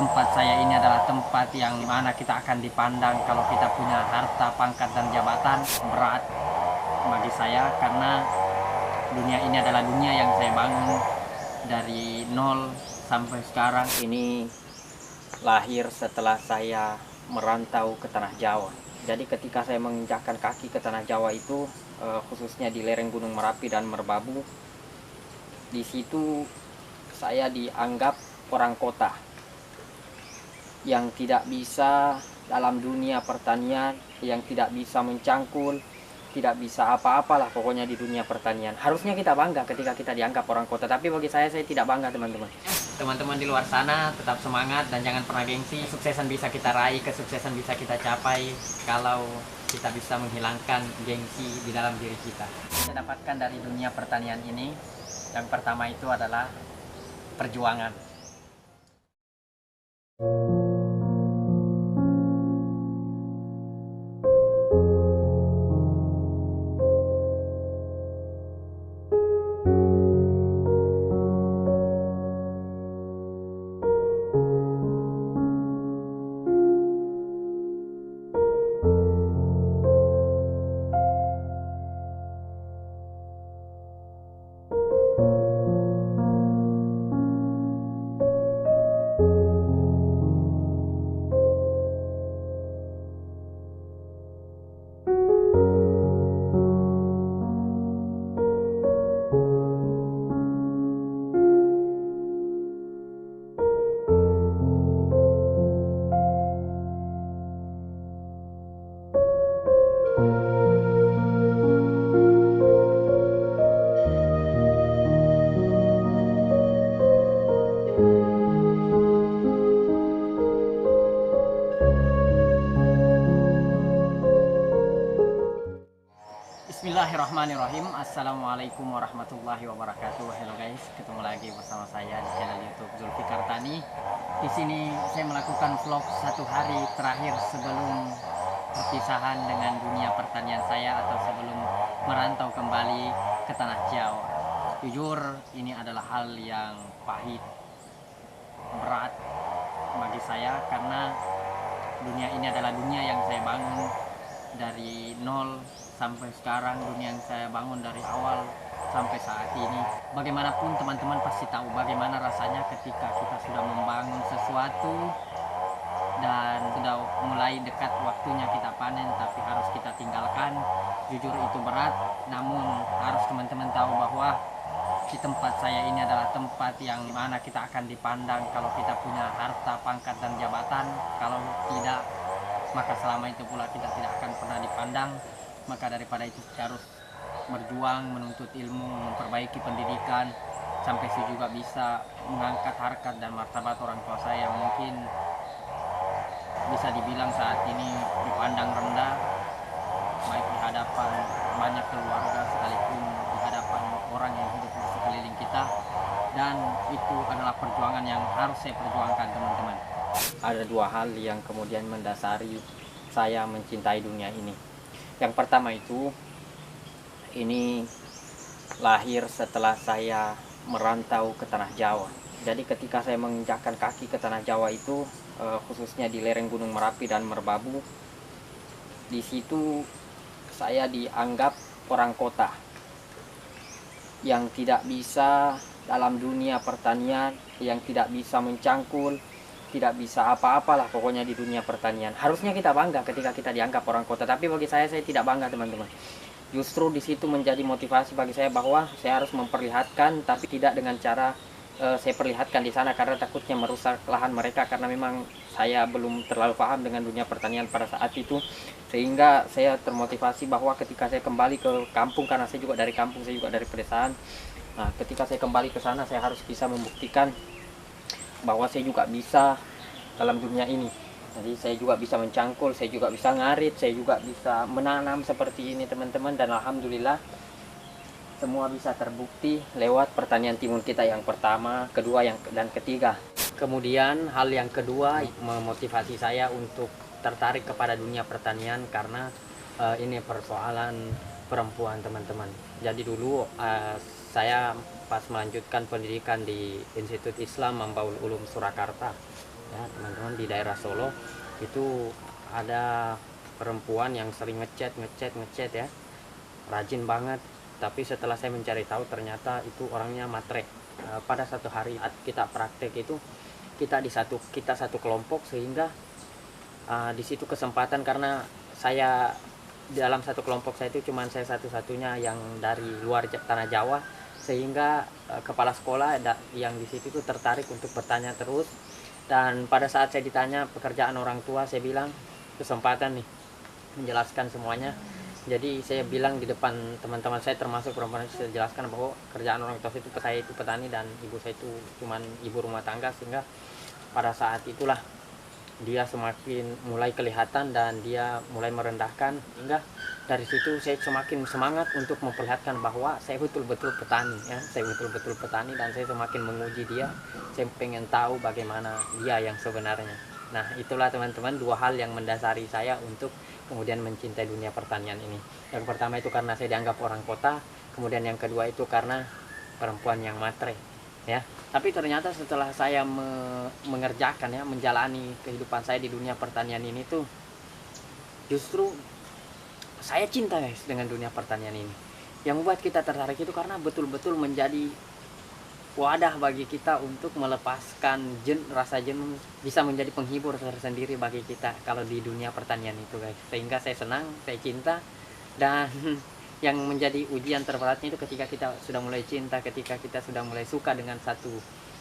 tempat saya ini adalah tempat yang mana kita akan dipandang kalau kita punya harta, pangkat, dan jabatan. Berat bagi saya karena dunia ini adalah dunia yang saya bangun dari nol sampai sekarang. Ini lahir setelah saya merantau ke tanah Jawa. Jadi ketika saya menginjakkan kaki ke tanah Jawa itu, khususnya di lereng Gunung Merapi dan Merbabu, di situ saya dianggap orang kota yang tidak bisa dalam dunia pertanian, yang tidak bisa mencangkul, tidak bisa apa-apalah pokoknya di dunia pertanian. Harusnya kita bangga ketika kita dianggap orang kota, tapi bagi saya tidak bangga, teman-teman. Teman-teman di luar sana tetap semangat dan jangan pernah gengsi. Kesuksesan bisa kita raih, kesuksesan bisa kita capai kalau kita bisa menghilangkan gengsi di dalam diri kita. Saya dapatkan dari dunia pertanian ini, yang pertama itu adalah perjuangan. Bismillahirrahmanirrahim. Assalamualaikum warahmatullahi wabarakatuh. Hello guys, ketemu lagi bersama saya di channel YouTube Zulfikar Tani. Di sini saya melakukan vlog satu hari terakhir sebelum perpisahan dengan dunia pertanian saya atau sebelum merantau kembali ke tanah Jawa. Jujur, ini adalah hal yang pahit, berat bagi saya karena dunia ini adalah dunia yang saya bangun dari nol sampai sekarang, dunia yang saya bangun dari awal sampai saat ini. Bagaimanapun teman-teman pasti tahu bagaimana rasanya ketika kita sudah membangun sesuatu dan sudah mulai dekat waktunya kita panen tapi harus kita tinggalkan. Jujur itu berat, namun harus teman-teman tahu bahwa di tempat saya ini adalah tempat yang mana kita akan dipandang kalau kita punya harta, pangkat, dan jabatan. Kalau tidak, maka selama itu pula kita tidak akan pernah dipandang. Maka daripada itu kita harus berjuang, menuntut ilmu, memperbaiki pendidikan, sampai saya juga bisa mengangkat harkat dan martabat orang tua saya yang mungkin bisa dibilang saat ini dipandang rendah, baik di hadapan banyak keluarga sekalipun di hadapan orang yang hidup di sekeliling kita. Dan itu adalah perjuangan yang harus saya perjuangkan, teman-teman. Ada dua hal yang kemudian mendasari saya mencintai dunia ini. Yang pertama itu, ini lahir setelah saya merantau ke tanah Jawa. Jadi ketika saya menginjakkan kaki ke tanah Jawa itu, khususnya di lereng Gunung Merapi dan Merbabu, di situ saya dianggap orang kota yang tidak bisa dalam dunia pertanian, yang tidak bisa mencangkul, tidak bisa apa-apalah pokoknya di dunia pertanian. Harusnya kita bangga ketika kita dianggap orang kota, tapi bagi saya tidak bangga, teman-teman. Justru di situ menjadi motivasi bagi saya bahwa saya harus memperlihatkan, tapi tidak dengan cara saya perlihatkan di sana karena takutnya merusak lahan mereka, karena memang saya belum terlalu paham dengan dunia pertanian pada saat itu. Sehingga saya termotivasi bahwa ketika saya kembali ke kampung, karena saya juga dari kampung, saya juga dari pedesaan. Nah, ketika saya kembali ke sana, saya harus bisa membuktikan bahwa saya juga bisa dalam dunia ini. Jadi saya juga bisa mencangkul, saya juga bisa ngarit, saya juga bisa menanam seperti ini, teman-teman. Dan alhamdulillah semua bisa terbukti lewat pertanian timun kita yang pertama, kedua, dan ketiga. Kemudian hal yang kedua memotivasi saya untuk tertarik kepada dunia pertanian karena ini persoalan perempuan, teman-teman. Jadi dulu saya pas melanjutkan pendidikan di Institut Islam Mambaul Ulum Surakarta, ya teman-teman. Di daerah Solo itu ada perempuan yang sering ngechat ya, rajin banget. Tapi setelah saya mencari tahu ternyata itu orangnya matre. Pada satu hari kita praktek itu kita satu kelompok, sehingga di situ kesempatan, karena saya dalam satu kelompok saya itu cuman saya satu-satunya yang dari luar tanah Jawa, sehingga kepala sekolah yang di situ tuh tertarik untuk bertanya terus. Dan pada saat saya ditanya pekerjaan orang tua, saya bilang kesempatan nih menjelaskan semuanya. Jadi saya bilang di depan teman-teman saya termasuk perempuan, saya jelaskan bahwa kerjaan orang tua saya itu petani dan ibu saya itu cuman ibu rumah tangga. Sehingga pada saat itulah dia semakin mulai kelihatan dan dia mulai merendahkan. Hingga dari situ saya semakin semangat untuk memperlihatkan bahwa saya betul-betul petani ya, saya betul-betul petani, dan saya semakin menguji dia. Saya pengen tahu bagaimana dia yang sebenarnya. Nah, itulah teman-teman dua hal yang mendasari saya untuk kemudian mencintai dunia pertanian ini. Yang pertama itu karena saya dianggap orang kota, kemudian yang kedua itu karena perempuan yang matre ya. Tapi ternyata setelah saya mengerjakan ya, menjalani kehidupan saya di dunia pertanian ini tuh, justru saya cinta guys dengan dunia pertanian ini. Yang membuat kita tertarik itu karena betul-betul menjadi wadah bagi kita untuk melepaskan rasa jenuh, bisa menjadi penghibur tersendiri bagi kita kalau di dunia pertanian itu guys. Sehingga saya senang, saya cinta. Dan yang menjadi ujian terberatnya itu ketika kita sudah mulai cinta, ketika kita sudah mulai suka dengan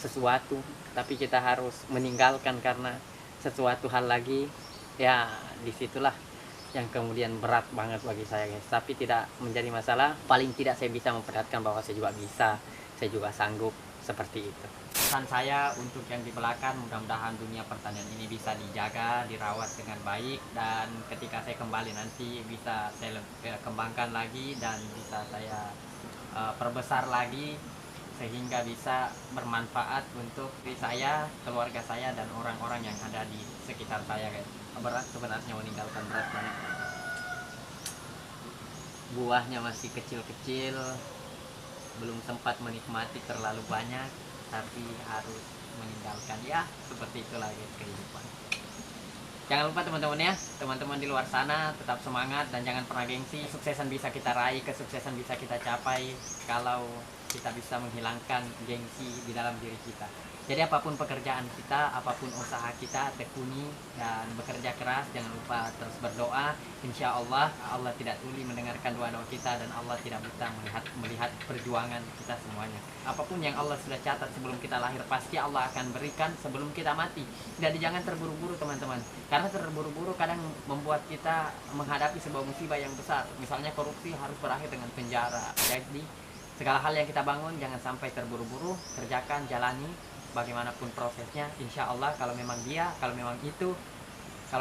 sesuatu, tapi kita harus meninggalkan karena sesuatu hal lagi, ya disitulah yang kemudian berat banget bagi saya guys. Tapi tidak menjadi masalah, paling tidak saya bisa memperlihatkan bahwa saya juga bisa, saya juga sanggup seperti itu. Pesan saya untuk yang di belakang, mudah-mudahan dunia pertanian ini bisa dijaga, dirawat dengan baik, dan ketika saya kembali nanti bisa saya kembangkan lagi dan bisa saya perbesar lagi, sehingga bisa bermanfaat untuk diri saya, keluarga saya, dan orang-orang yang ada di sekitar saya guys. Berat sebenarnya meninggalkan, berat banget. Buahnya masih kecil-kecil, belum sempat menikmati terlalu banyak, tapi harus meninggalkan. Ya seperti itulah guys kehidupan. Jangan lupa teman-teman ya, teman-teman di luar sana tetap semangat dan jangan pernah gengsi. Kesuksesan bisa kita raih, kesuksesan bisa kita capai kalau kita bisa menghilangkan gengsi di dalam diri kita. Jadi apapun pekerjaan kita, apapun usaha kita, tekuni dan bekerja keras. Jangan lupa terus berdoa. Insya Allah, Allah tidak tuli mendengarkan doa-doa kita, dan Allah tidak buta melihat perjuangan kita semuanya. Apapun yang Allah sudah catat sebelum kita lahir, pasti Allah akan berikan sebelum kita mati. Jadi jangan terburu-buru teman-teman, karena terburu-buru kadang membuat kita menghadapi sebuah musibah yang besar. Misalnya korupsi harus berakhir dengan penjara. Jadi segala hal yang kita bangun jangan sampai terburu-buru, kerjakan, jalani bagaimanapun prosesnya. Insya Allah kalau memang kalau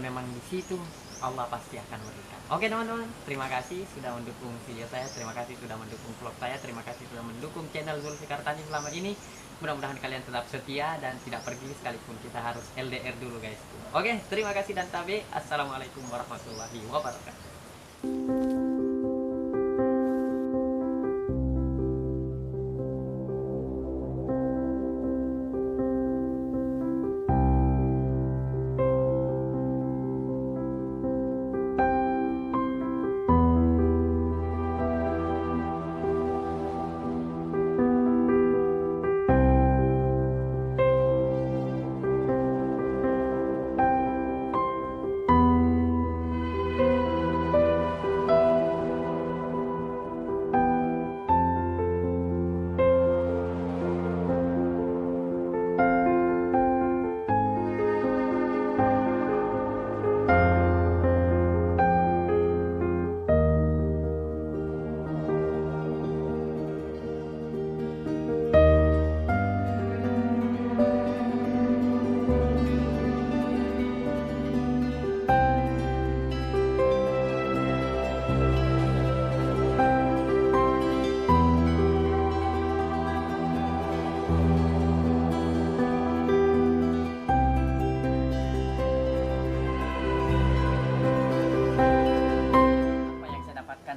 memang di situ, Allah pasti akan berikan. Oke teman-teman, terima kasih sudah mendukung video saya, terima kasih sudah mendukung vlog saya, terima kasih sudah mendukung channel Zulfikar Tani selama ini. Mudah-mudahan kalian tetap setia dan tidak pergi sekalipun kita harus LDR dulu guys. Oke, terima kasih dan tabe. Assalamualaikum warahmatullahi wabarakatuh.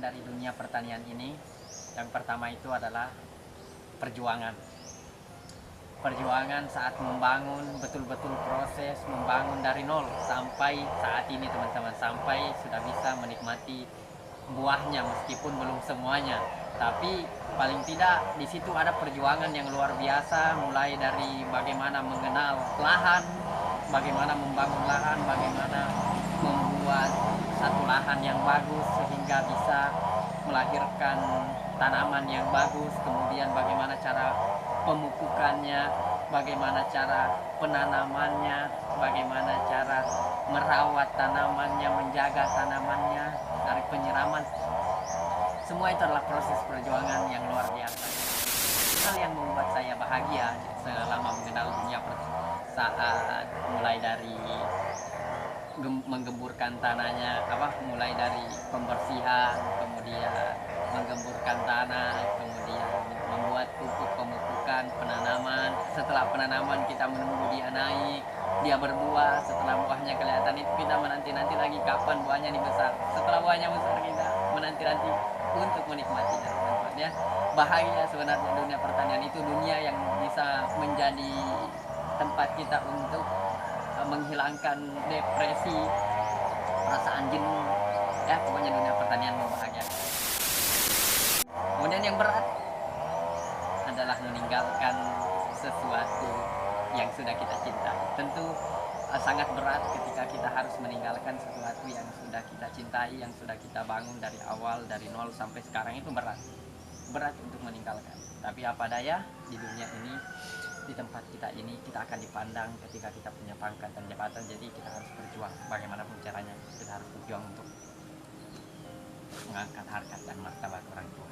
Dari dunia pertanian ini, yang pertama itu adalah perjuangan. perjuangan saat membangun, betul-betul proses membangun dari nol sampai saat ini teman-teman, sampai sudah bisa menikmati buahnya meskipun belum semuanya, tapi paling tidak di situ ada perjuangan yang luar biasa, mulai dari bagaimana mengenal lahan, bagaimana membangun lahan, bagaimana membuat satu lahan yang bagus sehingga bisa melahirkan tanaman yang bagus, kemudian bagaimana cara pemupukannya, bagaimana cara penanamannya, bagaimana cara merawat tanamannya, menjaga tanamannya dari penyiraman. Semua itu adalah proses perjuangan yang luar biasa. Hal yang membuat saya bahagia selama mengenal dunia saat mulai dari menggemburkan tanahnya, mulai dari pembersihan, kemudian menggemburkan tanah, kemudian membuat pupuk, pemupukan, penanaman. Setelah penanaman kita menunggu dia naik, dia berbuah. Setelah buahnya kelihatan itu kita menanti-nanti lagi kapan buahnya ini besar. Setelah buahnya besar kita menanti-nanti untuk menikmatinya, teman-teman ya. Bahagia sebenarnya dunia pertanian itu, dunia yang bisa menjadi tempat kita untuk menghilangkan depresi, perasaan jenuh, ya pokoknya dunia pertanian membahagiakan. Kemudian yang berat adalah meninggalkan sesuatu yang sudah kita cintai. Tentu sangat berat ketika kita harus meninggalkan sesuatu yang sudah kita cintai, yang sudah kita bangun dari awal, dari nol sampai sekarang. Itu berat untuk meninggalkan. Tapi apa daya, di dunia ini, di tempat kita ini, kita akan dipandang ketika kita punya pangkat dan jabatan. Jadi kita harus berjuang bagaimanapun caranya, kita harus berjuang untuk mengangkat harkat dan martabat orang tua.